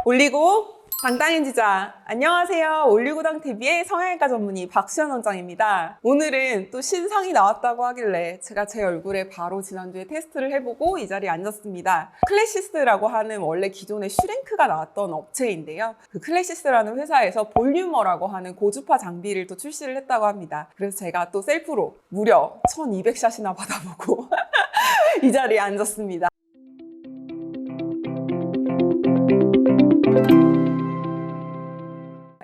올리고 당당해지자. 안녕하세요. 올리고당TV의 성형외과 전문의 박수현 원장입니다. 오늘은 또 신상이 나왔다고 하길래 제가 제 얼굴에 바로 지난주에 테스트를 해보고 이 자리에 앉았습니다. 클래시스라고 하는 원래 기존에 슈링크가 나왔던 업체인데요. 그 클래시스라는 회사에서 볼륨어라고 하는 고주파 장비를 또 출시를 했다고 합니다. 그래서 제가 또 셀프로 무려 1200샷이나 받아보고 이 자리에 앉았습니다.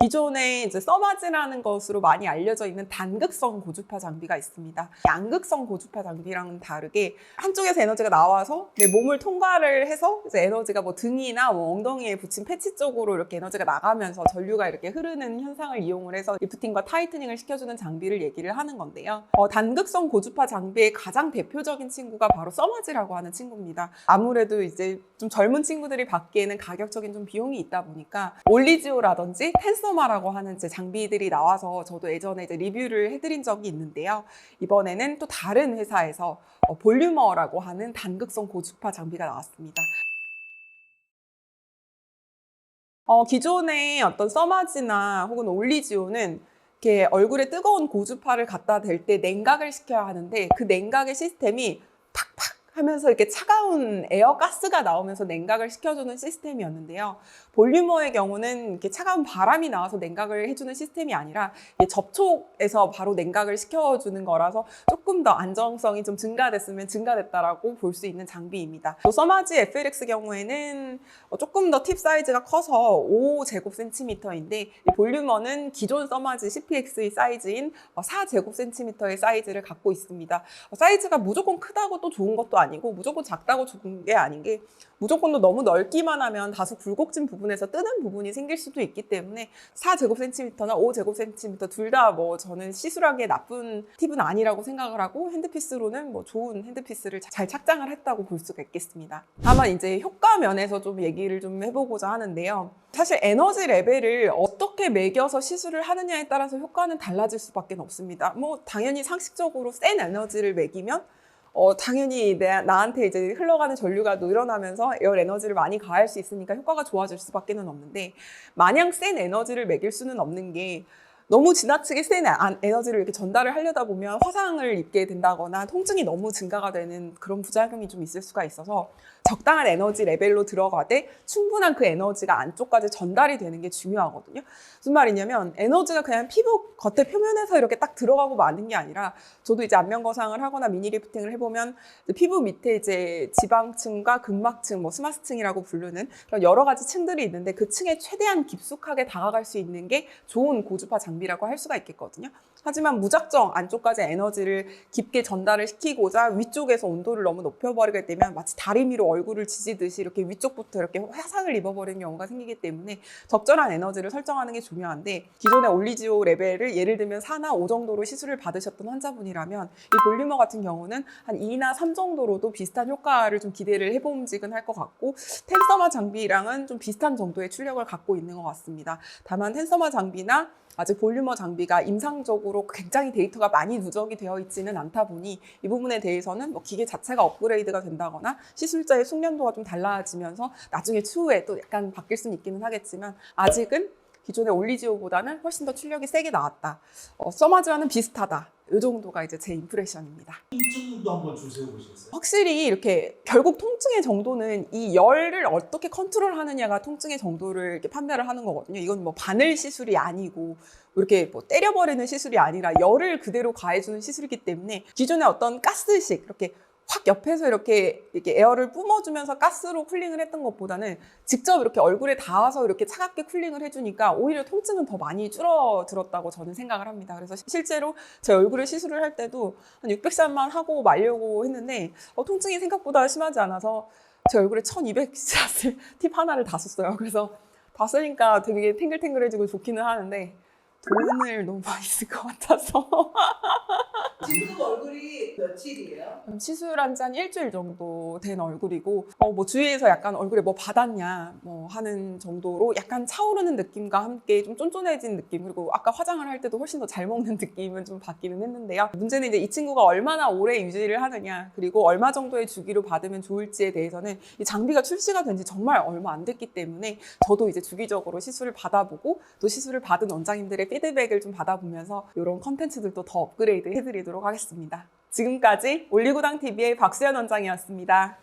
기존에 이제 써마지라는 것으로 많이 알려져 있는 단극성 고주파 장비가 있습니다. 양극성 고주파 장비랑은 다르게 한쪽에서 에너지가 나와서 내 몸을 통과를 해서 이제 에너지가 뭐 등이나 뭐 엉덩이에 붙인 패치 쪽으로 이렇게 에너지가 나가면서 전류가 이렇게 흐르는 현상을 이용을 해서 리프팅과 타이트닝을 시켜주는 장비를 얘기를 하는 건데요. 단극성 고주파 장비의 가장 대표적인 친구가 바로 써마지라고 하는 친구입니다. 아무래도 이제 좀 젊은 친구들이 받기에는 가격적인 좀 비용이 있다 보니까 올리지오라든지 텐서마라고 하는 이제 장비들이 나와서 저도 예전에 이제 리뷰를 해드린 적이 있는데요. 이번에는 또 다른 회사에서 볼륨어라고 하는 단극성 고주파 장비가 나왔습니다. 기존의 어떤 써마지나 혹은 올리지오는 이렇게 얼굴에 뜨거운 고주파를 갖다 댈 때 냉각을 시켜야 하는데 그 냉각의 시스템이 팍팍 하면서 이렇게 차가운 에어 가스가 나오면서 냉각을 시켜주는 시스템이었는데요. 볼륨어의 경우는 이렇게 차가운 바람이 나와서 냉각을 해주는 시스템이 아니라 접촉에서 바로 냉각을 시켜주는 거라서 조금 더 안정성이 좀 증가됐으면 증가됐다라고 볼 수 있는 장비입니다. 또 써마지 FLX 경우에는 조금 더 팁 사이즈가 커서 5제곱센티미터인데 이 볼륨어는 기존 써마지 CPX의 사이즈인 4제곱센티미터의 사이즈를 갖고 있습니다. 사이즈가 무조건 크다고 또 좋은 것도 아니고 무조건 작다고 좋은 게 아닌 게 무조건 너무 넓기만 하면 다소 굴곡진 부분에서 뜨는 부분이 생길 수도 있기 때문에 4제곱센티미터나 5제곱센티미터 둘 다 뭐 저는 시술하기에 나쁜 팁은 아니라고 생각을 하고 핸드피스로는 뭐 좋은 핸드피스를 잘 착장을 했다고 볼 수가 있겠습니다. 다만 이제 효과 면에서 좀 얘기를 좀 해보고자 하는데요. 사실 에너지 레벨을 어떻게 매겨서 시술을 하느냐에 따라서 효과는 달라질 수밖에 없습니다. 뭐 당연히 상식적으로 센 에너지를 매기면 당연히 나한테 이제 흘러가는 전류가 늘어나면서 에어 에너지를 많이 가할 수 있으니까 효과가 좋아질 수밖에 없는데 마냥 센 에너지를 매길 수는 없는 게 너무 지나치게 센 에너지를 이렇게 전달을 하려다 보면 화상을 입게 된다거나 통증이 너무 증가가 되는 그런 부작용이 좀 있을 수가 있어서 적당한 에너지 레벨로 들어가되 충분한 그 에너지가 안쪽까지 전달이 되는 게 중요하거든요. 무슨 말이냐면 에너지가 그냥 피부 겉에 표면에서 이렇게 딱 들어가고 마는 게 아니라 저도 이제 안면 거상을 하거나 미니 리프팅을 해보면 피부 밑에 이제 지방층과 근막층, 뭐 스마스층이라고 부르는 그런 여러 가지 층들이 있는데 그 층에 최대한 깊숙하게 다가갈 수 있는 게 좋은 고주파 장비라고 할 수가 있겠거든요. 하지만 무작정 안쪽까지 에너지를 깊게 전달을 시키고자 위쪽에서 온도를 너무 높여버리게 되면 마치 다리미로 얼굴을 지지듯이 이렇게 위쪽부터 이렇게 화상을 입어버리는 경우가 생기기 때문에 적절한 에너지를 설정하는 게 중요한데 기존의 올리지오 레벨을 예를 들면 4나 5 정도로 시술을 받으셨던 환자분이라면 이 볼륨어 같은 경우는 한 2나 3 정도로도 비슷한 효과를 좀 기대를 해봄직은 할 것 같고 텐서마 장비랑은 좀 비슷한 정도의 출력을 갖고 있는 것 같습니다. 다만 텐서마 장비나 아직 볼륨어 장비가 임상적으로 굉장히 데이터가 많이 누적이 되어 있지는 않다 보니 이 부분에 대해서는 뭐 기계 자체가 업그레이드가 된다거나 시술자의 숙련도가 좀 달라지면서 나중에 추후에 또 약간 바뀔 수는 있기는 하겠지만 아직은 기존의 올리지오보다는 훨씬 더 출력이 세게 나왔다. 써마지와는 비슷하다. 이 정도가 이제 제 임프레션입니다. 통증도 한번 주세요 보시겠어요? 확실히 이렇게 결국 통증의 정도는 이 열을 어떻게 컨트롤하느냐가 통증의 정도를 이렇게 판별을 하는 거거든요. 이건 뭐 바늘 시술이 아니고 이렇게 뭐 때려버리는 시술이 아니라 열을 그대로 가해주는 시술이기 때문에 기존의 어떤 가스식 이렇게 확 옆에서 이렇게 에어를 뿜어주면서 가스로 쿨링을 했던 것보다는 직접 이렇게 얼굴에 닿아서 이렇게 차갑게 쿨링을 해주니까 오히려 통증은 더 많이 줄어들었다고 저는 생각을 합니다. 그래서 실제로 제 얼굴에 시술을 할 때도 한 600샷만 하고 말려고 했는데 통증이 생각보다 심하지 않아서 제 얼굴에 1200샷을 팁 하나를 다 썼어요. 그래서 다 쓰니까 되게 탱글탱글해지고 좋기는 하는데 돈을 너무 많이 쓸 것 같아서 지금 얼굴이 며칠이에요? 시술한 지 한 일주일 정도 된 얼굴이고 뭐 주위에서 약간 얼굴에 뭐 받았냐 뭐 하는 정도로 약간 차오르는 느낌과 함께 좀 쫀쫀해진 느낌, 그리고 아까 화장을 할 때도 훨씬 더 잘 먹는 느낌은 좀 받기는 했는데요. 문제는 이제 이 친구가 얼마나 오래 유지를 하느냐, 그리고 얼마 정도의 주기로 받으면 좋을지에 대해서는 이 장비가 출시가 된 지 정말 얼마 안 됐기 때문에 저도 이제 주기적으로 시술을 받아보고 또 시술을 받은 원장님들의 피드백을 좀 받아보면서 이런 컨텐츠들도 더 업그레이드 해드리도록 하겠습니다. 지금까지 올리고당TV의 박수연 원장이었습니다.